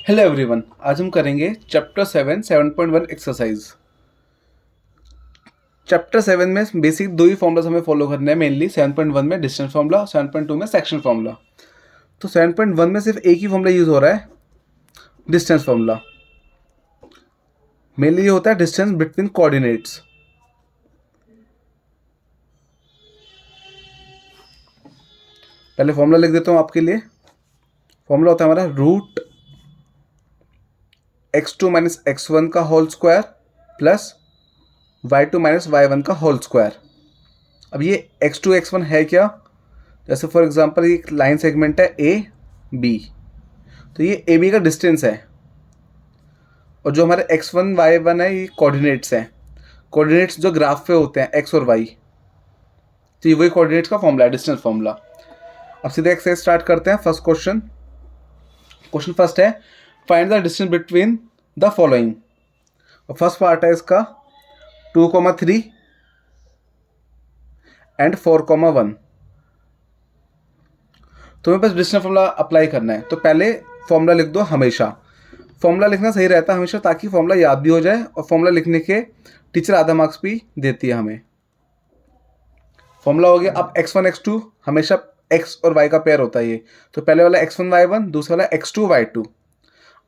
Hello everyone, आज हम करेंगे चैप्टर 7.1 एक्सरसाइज। चैप्टर 7 में बेसिक दो ही फॉर्मूलाज हमें फॉलो करने हैं मेनली। 7.1 में डिस्टेंस फॉर्मूला, 7.2 में सेक्शन फॉर्मूला। तो 7.1 में सिर्फ एक ही फॉर्मूला यूज हो रहा है, डिस्टेंस फॉर्मूला। मेनली ये होता है डिस्टेंस बिटवीन कोऑर्डिनेट्स। पहले फॉर्मूला लिख देता हूँ आपके लिए। फॉर्मूला होता है हमारा रूट x2 माइनस x1 का whole square plus y2 minus y1 का होल स्क्वायर। अब ये x2 x1 है क्या? जैसे फॉर एग्जांपल ये एक लाइन सेगमेंट है ए बी, तो ये ए बी का डिस्टेंस है। और जो हमारे x1 y1 है ये कोऑर्डिनेट्स हैं। कोऑर्डिनेट्स जो ग्राफ पे होते हैं x और y, तो ये वही कोऑर्डिनेट्स का फॉर्मूला है, डिस्टेंस फॉर्मूला। अब सीधे एक्सरसाइज स्टार्ट करते हैं। फर्स्ट क्वेश्चन फर्स्ट है, find the distance between the following. First part है इसका 2,3 एंड 4,1। तुम्हें बस डिस्टेंस फॉर्मूला अप्लाई करना है। तो पहले फॉर्मूला लिख दो। हमेशा फॉर्मूला लिखना सही रहता है हमेशा, ताकि फॉर्मूला याद भी हो जाए। और फॉर्मूला लिखने के टीचर आधा मार्क्स भी देती है हमें। फॉर्मूला हो गया। अब x1 x2 हमेशा x और y का पेयर होता है ये। तो पहले वाला x1 y1, दूसरा वाला x2 y2।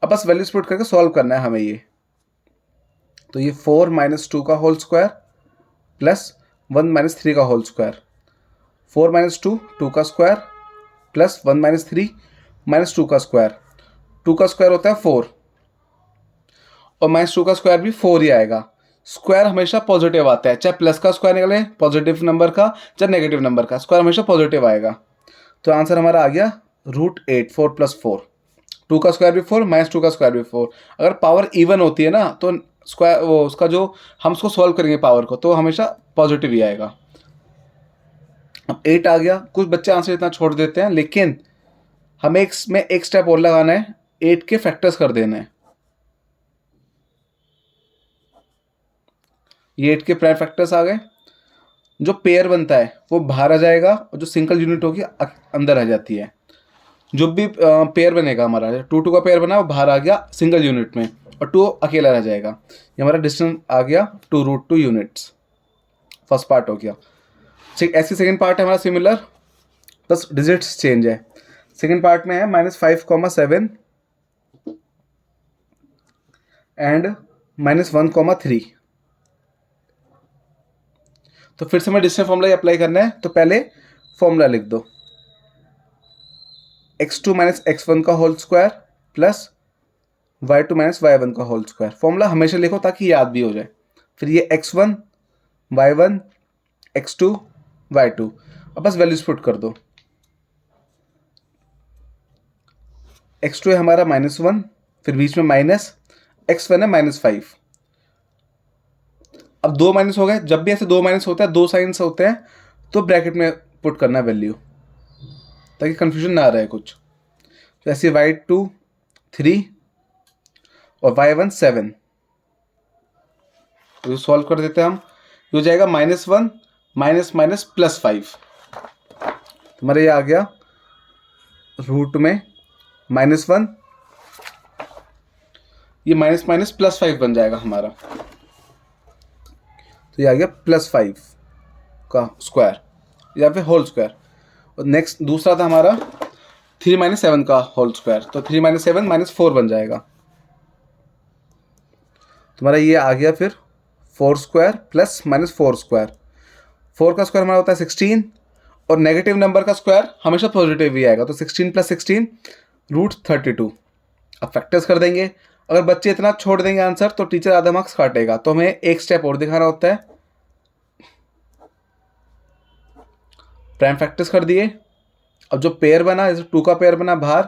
अब बस वैल्यूज पुट करके सॉल्व करना है हमें ये। तो ये 4 माइनस 2 का होल स्क्वायर प्लस 1 माइनस 3 का होल स्क्वायर। 4 माइनस 2 2 का स्क्वायर प्लस 1 माइनस 3 माइनस 2 का स्क्वायर। 2 का स्क्वायर होता है 4 और माइनस 2 का स्क्वायर भी 4 ही आएगा। स्क्वायर हमेशा पॉजिटिव आता है, चाहे प्लस का स्क्वायर निकले पॉजिटिव नंबर का, चाहे नेगेटिव नंबर का, स्क्वायर हमेशा पॉजिटिव आएगा। तो आंसर हमारा आ गया √8। 4 + 4, 2 का स्क्वायर भी 4, माइनस 2 का स्क्वायर भी 4। अगर पावर इवन होती है ना, तो स्क्वायर वो उसका जो हम उसको सॉल्व करेंगे पावर को, तो हमेशा पॉजिटिव ही आएगा। अब 8 आ गया। कुछ बच्चे आंसर इतना छोड़ देते हैं, लेकिन हमें इसमें एक स्टेप और लगाना है, 8 के फैक्टर्स कर देना है। ये 8 के प्राइम फैक्टर्स आ गए। जो पेयर बनता है वो बाहर आ जाएगा और जो सिंगल यूनिट होगी अंदर आ जाती है। जो भी पेयर बनेगा हमारा, 2 का पेयर बना वो बाहर आ गया सिंगल यूनिट में, और 2 अकेला रह जाएगा। ये हमारा डिस्टेंस आ गया 2√2 यूनिट्स। फर्स्ट पार्ट हो गया। ऐसी सेकेंड पार्ट है हमारा सिमिलर, बस डिजिट्स चेंज है। सेकेंड पार्ट में है -5,7 एंड -1,3। तो फिर से हमें डिस्टेंस फॉर्मूला ही अप्लाई करना है। तो पहले फॉर्मूला लिख दो, x2 माइनस x1 का whole square plus y2 minus y1 का होल स्क्वायर। फॉर्मूला हमेशा लिखो ताकि याद भी हो जाए। फिर ये x1 y1 x2 y2। अब बस वैल्यूज पुट कर दो। x2 है हमारा -1, फिर बीच में माइनस, x1 है -5। अब 2 माइनस हो गए। जब भी ऐसे 2 माइनस होता है, 2 साइंस होते हैं, तो ब्रैकेट में पुट करना वैल्यू, ताकि कंफ्यूजन ना रहे कुछ। तो ऐसे y2 3 और y1 7। तो सॉल्व कर देते हैं हम। ये हो जाएगा -1 माइनस माइनस +5। हमारे ये आ गया रूट में -1, ये माइनस माइनस +5 बन जाएगा हमारा। तो ये आ गया +5 का स्क्वायर या फिर होल स्क्वायर। और नेक्स्ट दूसरा था हमारा 3 - 7 का होल स्क्वायर। तो 3 - 7 -4 बन जाएगा। तुम्हारा ये आ गया फिर 4 स्क्वायर प्लस -4 स्क्वायर। 4 का स्क्वायर हमारा होता है 16, और नेगेटिव नंबर का स्क्वायर हमेशा पॉजिटिव ही आएगा। तो 16 + 16 √32। अब फैक्टर्स कर देंगे। अगर बच्चे इतना छोड़ देंगे आंसर, तो टीचर आधा मार्क्स काटेगा। तो हमें एक स्टेप और दिखाना होता है। प्राइम फैक्टर्स कर दिए। अब जो पेयर बना, जैसे 2 का पेयर बना बाहर,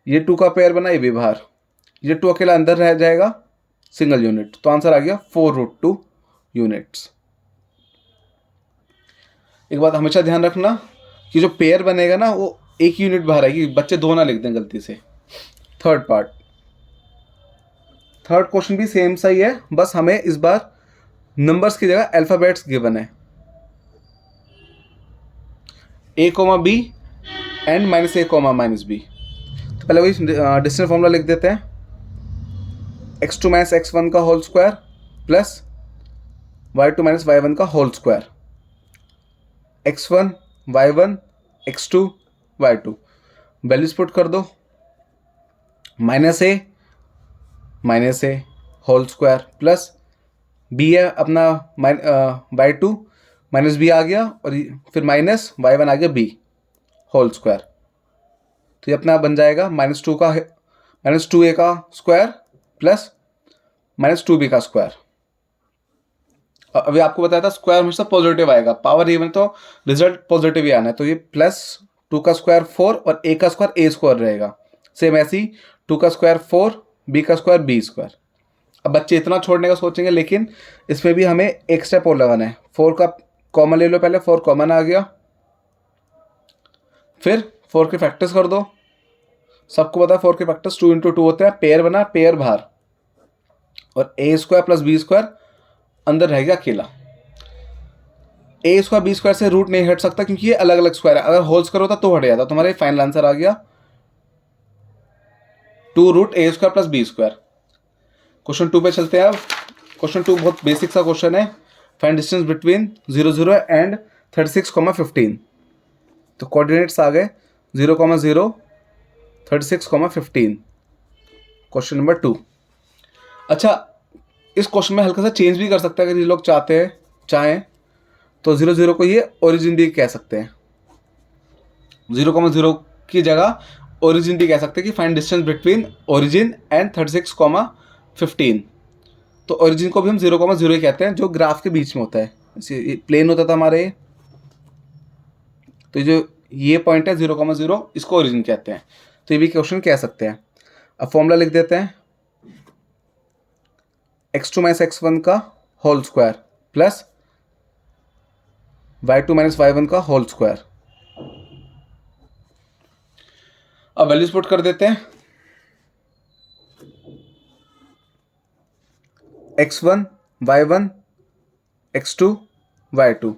ये 2 का पेयर बना, ये भी बाहर, ये 2 अकेला अंदर रह जाएगा सिंगल यूनिट। तो आंसर आ गया 4√2 यूनिट्स। एक बात हमेशा ध्यान रखना कि जो पेयर बनेगा ना, वो एक यूनिट बाहर आएगी। बच्चे 2 ना लिख दें गलती से। थर्ड क्वेश्चन भी सेम सा ही है, बस हमें इस बार नंबर्स की जगह अल्फाबेट्स गिवन है। A, B and -A, -B। तो पहले वही डिस्टेंस फॉर्मूला लिख देते हैं, x2 माइनस x1 का whole square plus y2 minus y1 का whole square, x1 y1 x2 y2, values put कर दो, माइनस ए होल स्क्वायर प्लस बी है अपना y2 माइनस बी आ गया, और फिर माइनस y1 आ गया b होल स्क्वायर। तो ये अपना बन जाएगा माइनस टू ए का square plus minus two B का स्क्वायर। अभी आपको बताया था स्क्वायर हमेशा पॉजिटिव आएगा, पावर इवन तो रिजल्ट पॉजिटिव ही आना है, तो ये प्लस 2 का स्क्वायर 4 और a का स्क्वायर a स्क्वायर रहेगा। सेम ऐसे ही 2 का स्क्वायर 4, b का स्क्वायर b स्क्वायर। अब बच्चे इतना छोड़ने का सोचेंगे, लेकिन इसमें भी हमें एक स्टेप और लगाना है। 4 का कॉमन ले लो, पहले 4 कॉमन आ गया, फिर 4 के फैक्टर्स कर दो। सबको पता है 4 के फैक्टर्स 2 इंटू 2 होते हैं, पेयर बना, पेयर बाहर, और a square plus b square अंदर रहेगा अकेला। a स्क्वायर b स्क्वायर से रूट नहीं हट सकता क्योंकि ये अलग अलग स्क्वायर है, अगर होल स्क्वायर होता तो हट जाता। तुम्हारा फाइनल आंसर आ गया 2 root a square plus b square. Question 2 पे चलते हैं अब। क्वेश्चन 2 बहुत बेसिक सा क्वेश्चन है, फाइंड डिस्टेंस बिटवीन 0 0 एंड 36,15। तो कोऑर्डिनेट्स आ गए 0, 0, 36,15। Question number 2। अच्छा, इस क्वेश्चन में हल्का सा चेंज भी कर सकते हैं अगर ये लोग चाहें तो 0 0 को ये ओरिजिन भी कह सकते हैं, 0, 0 की जगह ओरिजिन भी कह सकते हैं कि find distance between origin and 36,15। तो ओरिजिन को भी हम 0, 0 ही कहते हैं, जो ग्राफ के बीच में होता है। जैसे प्लेन होता था हमारे, तो जो ये पॉइंट है 0, 0, इसको ओरिजिन कहते हैं। तो ये भी क्वेश्चन कह सकते हैं। अब फॉर्मूला लिख देते हैं, x2 माइनस x1 का whole square plus y2 minus y1 का होल स्क्वायर। अब वैल्यूज पुट कर देते हैं, x1 y1 x2 y2,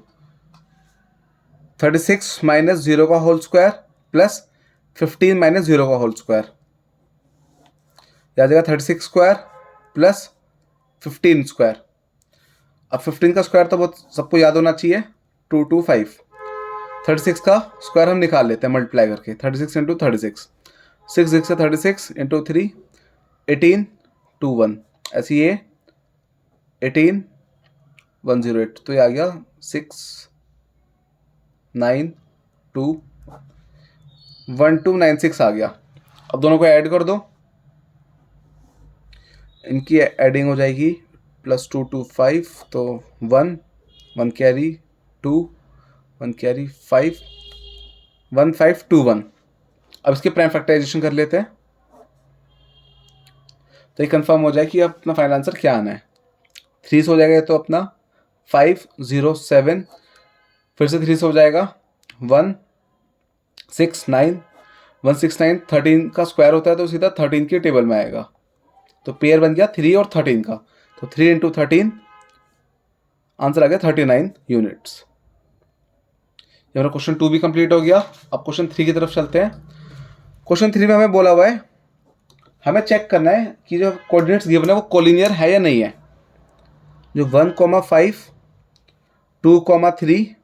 36 minus 0 का होल स्क्वायर प्लस 15 माइनस 0 का होल स्क्वायर। याद आएगा 36 स्क्वायर प्लस 15 स्क्वायर। अब 15 का स्क्वायर तो बहुत सबको याद होना चाहिए, 225। 36 का स्क्वायर हम निकाल लेते हैं मल्टीप्लाई करके, 36 इंटू 36, 6 6 से 36 इंटू 3, 18 2 1, ऐसे ये 18 108। तो ये आ गया 6 9 2 1 2 9 6 आ गया। अब दोनों को ऐड कर दो, इनकी एडिंग हो जाएगी प्लस 2 2 5, तो 1 1 कैरी 2 1 कैरी 5 1 5 2 1। अब इसके प्राइम फैक्टराइजेशन कर लेते हैं, तो ये कंफर्म हो जाए कि अब अपना फाइनल आंसर क्या आना है। 3 से हो जाएगा तो अपना 507, फिर से 3 से हो जाएगा 169, 169 13 का स्क्वायर होता है तो सीधा 13 के टेबल में आएगा। तो पेयर बन गया 3 और 13 का, तो 3 इंटू 13, आंसर आ गया 39 यूनिट्स। ये हमारा क्वेश्चन 2 भी कंप्लीट हो गया। अब क्वेश्चन 3 की तरफ चलते हैं। क्वेश्चन 3 में हमें बोला हुआ है, हमें चेक करना है कि जो कोऑर्डिनेट्स गिवन है वो कोलिनियर है या नहीं है। जो 1,5 2,3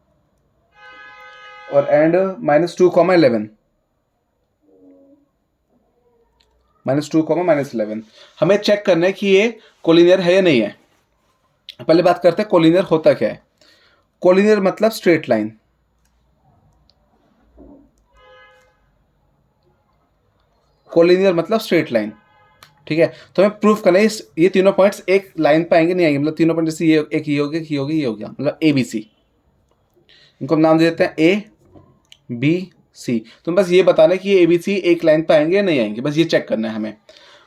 और एंड -2,11 -2, हमें चेक करना है कि ये कोलिनियर है या नहीं है। पहले बात करते हैं कोलिनियर होता क्या है। कोलिनियर मतलब स्ट्रेट लाइन। कोलिनियर मतलब स्ट्रेट लाइन, ठीक है। तो हमें प्रूफ करना है ये तीनों पॉइंट्स एक लाइन पे आएंगे नहीं आएंगे, मतलब तीनों पॉइंट जैसे ये एक ही हो गया, ये हो गया, मतलब ABC। इनको हम नाम दे देते हैं ABC। तो बस ये बताना है कि ये ABC एक लाइन पे आएंगे या नहीं आएंगे, बस ये चेक करना है हमें।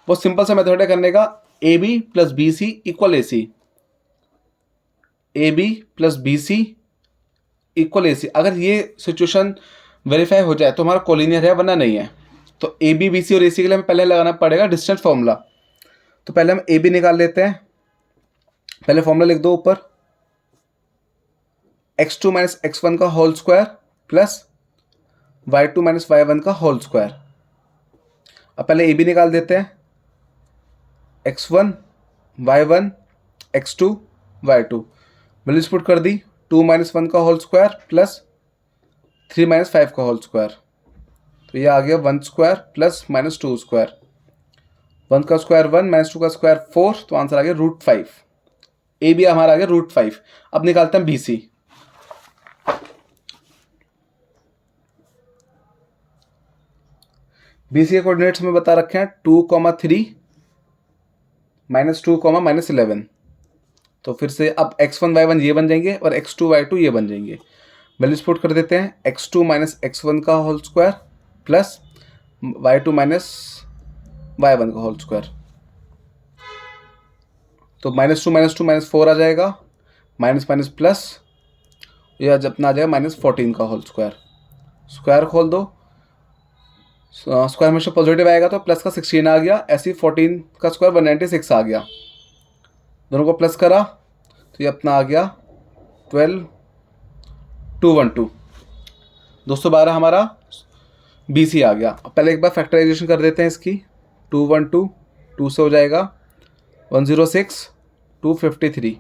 बहुत सिंपल सा मेथड है करने का, AB plus BC equal AC, AB plus BC equal AC। अगर ये सिचुएशन वेरीफाई हो जाए तो हमारा कोलिनियर है, वरना नहीं है। तो AB BC और AC के लिए हमें पहले लगाना पड़ेगा डिस्टेंस फॉर्मूला। तो पहले हम AB निकाल लेते हैं। पहले फॉर्मूला लिख दो ऊपर, x2 माइनस x1 का whole square plus y2 minus y1 का होल स्क्वायर। अब पहले ए बी निकाल देते हैं, x1 y1 x2 y2, values put कर दी, 2 - 1 का होल स्क्वायर प्लस 3 - 5 का होल स्क्वायर, तो ये आ गया 1 स्क्वायर प्लस -2 स्क्वायर, 1 का स्क्वायर 1 -2 का स्क्वायर 4, तो आंसर आ गया √5। ए बी हमारा आ गया √5। अब निकालते हैं बी सी। बी सी के कोऑर्डिनेट्स में बता रखे हैं 2, 3 -2, -11। तो फिर से अब x1 y1 ये बन जाएंगे और x2 y2 ये बन जाएंगे। वैल्यूज पुट कर देते हैं, x2 - x1 का whole square plus y2 - y1 का होल स्क्वायर, तो -2 - 4 आ जाएगा, माइनस माइनस प्लस, यह जब अपना आ जाएगा -14 का होल स्क्वायर। स्क्वायर खोल दो, स्क्वायर हमेशा पॉजिटिव आएगा तो प्लस का 16 आ गया, ऐसे ही 14 का स्क्वायर 196 आ गया, दोनों को प्लस करा तो ये अपना आ गया 12,212। 212 हमारा बी सी आ गया। अब पहले एक बार फैक्टराइजेशन कर देते हैं इसकी, 212 2 से हो जाएगा 106, 253,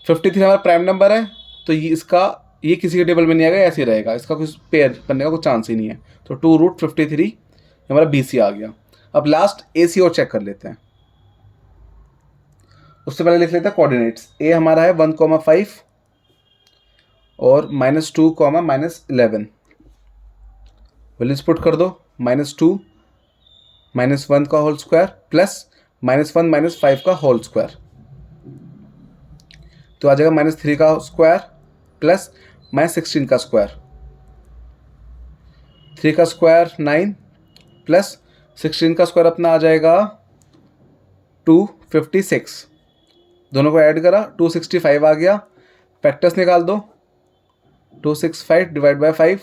53 हमारा प्राइम नंबर है, तो ये इसका ये किसी के टेबल में नहीं आएगा, ऐसे ही रहेगा, इसका कुछ पेयर बनने का कोई चांस ही नहीं है, तो 2√53 हमारा बी सी आ गया। अब लास्ट ए सी और चेक कर लेते हैं। उससे पहले लिख लेते हैं कोऑर्डिनेट्स। ए हमारा है 1,5 और -2, -11, वैल्यूज पुट कर दो, -2 -1 का होल स्क्वायर प्लस -1 - 5 का होल स्क्वायर, तो आ जाएगा -3 का स्क्वायर प्लस -16 का स्क्वायर, 3 का स्क्वायर 9 प्लस 16 का स्क्वायर अपना आ जाएगा 256, दोनों को ऐड करा 265 आ गया। फैक्टर्स निकाल दो, 265 डिवाइड बाय 5,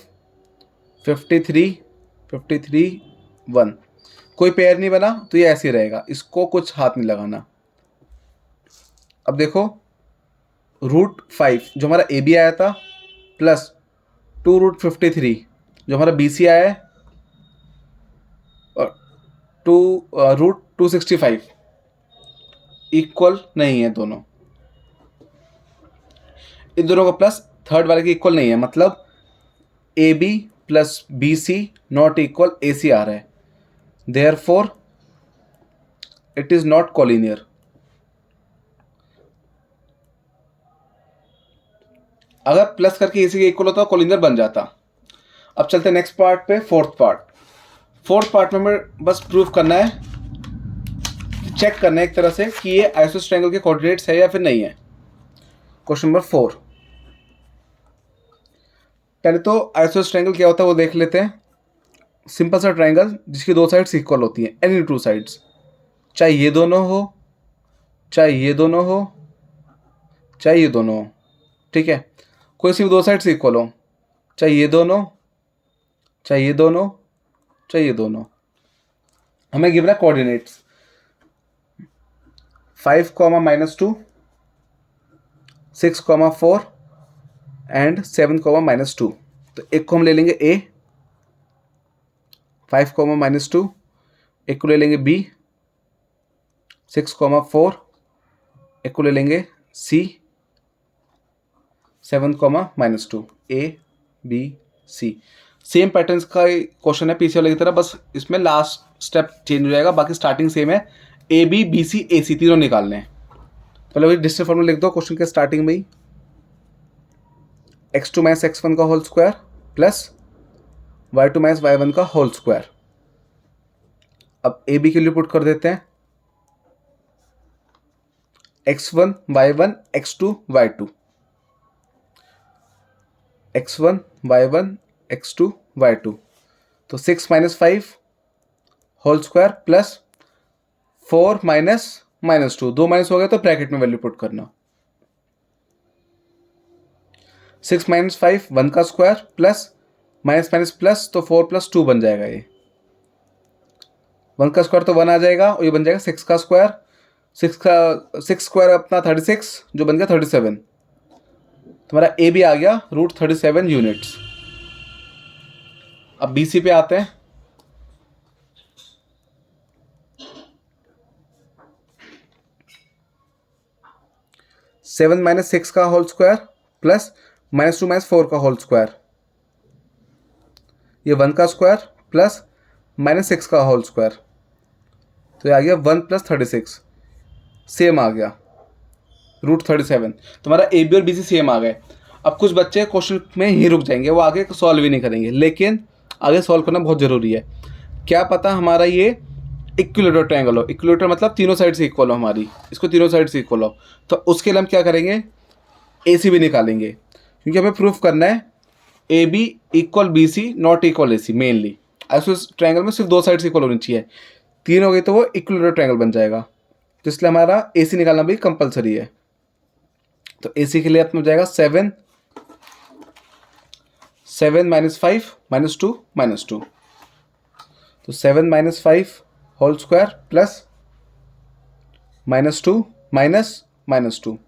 53 1, कोई पेयर नहीं बना तो ये ऐसे ही रहेगा, इसको कुछ हाथ नहीं लगाना। अब देखो √5 जो हमारा ए बी आया था प्लस 2√53 जो हमारा बी सी आया है और 2√265 इक्वल नहीं है दोनों, इन दोनों का प्लस थर्ड वाले की इक्वल नहीं है, मतलब A B plus B C not equal A C आ रहा है, therefore it is not collinear. अगर प्लस करके ए सी के इक्वल होता तो कोलिनियर बन जाता। अब चलते हैं नेक्स्ट पार्ट पे, फोर्थ पार्ट में हमें बस प्रूफ करना है, चेक करना है एक तरह से कि ये आइसोसेलेस ट्रायंगल के कोऑर्डिनेट्स है या फिर नहीं है। क्वेश्चन नंबर 4, पहले तो आइसोसेलेस ट्रायंगल क्या होता है वो देख लेते हैं। सिंपल सा ट्रायंगल जिसकी दो साइड्स इक्वल होती हैं, एनी टू साइड्स, चाहे ये दोनों हो, चाहे ये दोनों हो, चाहे ये दोनों हो, ठीक है, कोई सी भी दो साइड्स इक्वल हो, चाहे ये दोनों, चाहे ये दोनों, चाहे ये दोनों। हमें गिवन है कोऑर्डिनेट्स 5, -2, 6, 4 एंड 7, -2। तो एक को हम ले लेंगे ए, 5, -2, एक को ले लेंगे बी, 6, 4, एक को ले लेंगे C, 7, -2, A B C. Same patterns का क्वेश्चन है पीछे वाले की तरह, बस इसमें लास्ट स्टेप चेंज हो जाएगा, बाकी स्टार्टिंग सेम है, ए बी बी सी ए सी तीनों निकालने हैं। पहले वही डिस्टेंस फॉर्मूला लिख दो क्वेश्चन के स्टार्टिंग में ही, x2 - x1 का whole square plus y2 - y1 का होल स्क्वायर। अब ए बी के लिए पुट कर देते हैं, x1 y1 x2 y2, x1 y1 x2 y2, तो 6 - 5 होल स्क्वायर प्लस 4 -2, दो माइनस हो गया तो ब्रैकेट में वैल्यू पुट करना, 6 - 5 1 का स्क्वायर प्लस माइनस प्लस, तो 4 + 2 बन जाएगा, ये 1 का स्क्वायर तो 1 आ जाएगा और ये बन जाएगा 6 का स्क्वायर, 6 स्क्वायर अपना 36 जो बन गया 37, तुम्हारा ए बी आ गया √37 यूनिट्स। अब बी सी पे आते हैं, 7 माइनस 6 का होल स्क्वायर प्लस -2 माइनस 4 का होल स्क्वायर, ये 1 का स्क्वायर प्लस -6 का होल स्क्वायर, तो ये आ गया 1 प्लस 36, सेम आ गया √37। तुम्हारा ए बी और बी सी सेम आ गए। अब कुछ बच्चे क्वेश्चन में ही रुक जाएंगे, वो आगे सॉल्व ही नहीं करेंगे, लेकिन आगे सॉल्व करना बहुत ज़रूरी है। क्या पता हमारा ये इक्विलेटरल ट्रायंगल हो, इक्विलेटरल मतलब तीनों साइड से इक्वल हो, हमारी इसको तीनों साइड से इक्वल हो, तो उसके लिए हम क्या करेंगे, ए सी भी निकालेंगे, क्योंकि हमें प्रूफ करना है A B equal B C not equal A C. Mainly ऐसे ट्रायंगल में सिर्फ दो साइड से इक्वल होनी चाहिए, 3 हो गई तो वो इक्विलेटरल ट्रायंगल बन जाएगा, तो इसलिए हमारा ए सी निकालना भी कंपलसरी है। तो ए सी के लिए अपना हो जाएगा 7 माइनस 5 -2 -2, तो 7 minus 5 whole square plus -2 -2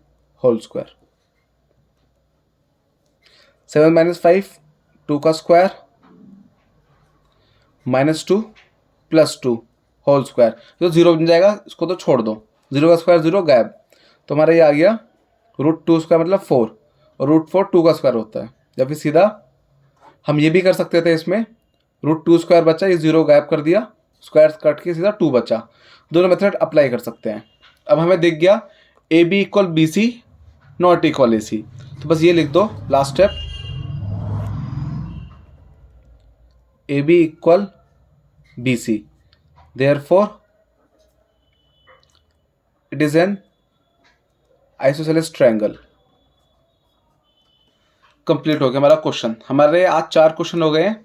whole square, 7 minus 5 2 का स्क्वायर -2 प्लस 2 होल स्क्वायर, तो 0 बन जाएगा, इसको तो छोड़ दो, 0 का स्क्वायर 0 गायब, तो हमारा ये आ गया √2 स्क्वायर मतलब 4, और √4 2 का स्क्वायर होता है। या फिर सीधा हम ये भी कर सकते थे, इसमें √2 स्क्वायर बचा, ये 0 गायब कर दिया, स्क्वायर कट के सीधा 2 बचा, दोनों मेथड अप्लाई कर सकते हैं। अब हमें दिख गया A B equal B C not equal A C, तो बस ये लिख दो last step, A B equal B C, therefore it is an isosceles triangle. Complete हो गया हमारा क्वेश्चन। हमारे आज 4 क्वेश्चन हो गए हैं।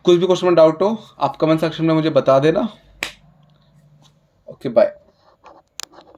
कुछ भी क्वेश्चन में डाउट हो आप कमेंट सेक्शन में मुझे बता देना। Okay bye.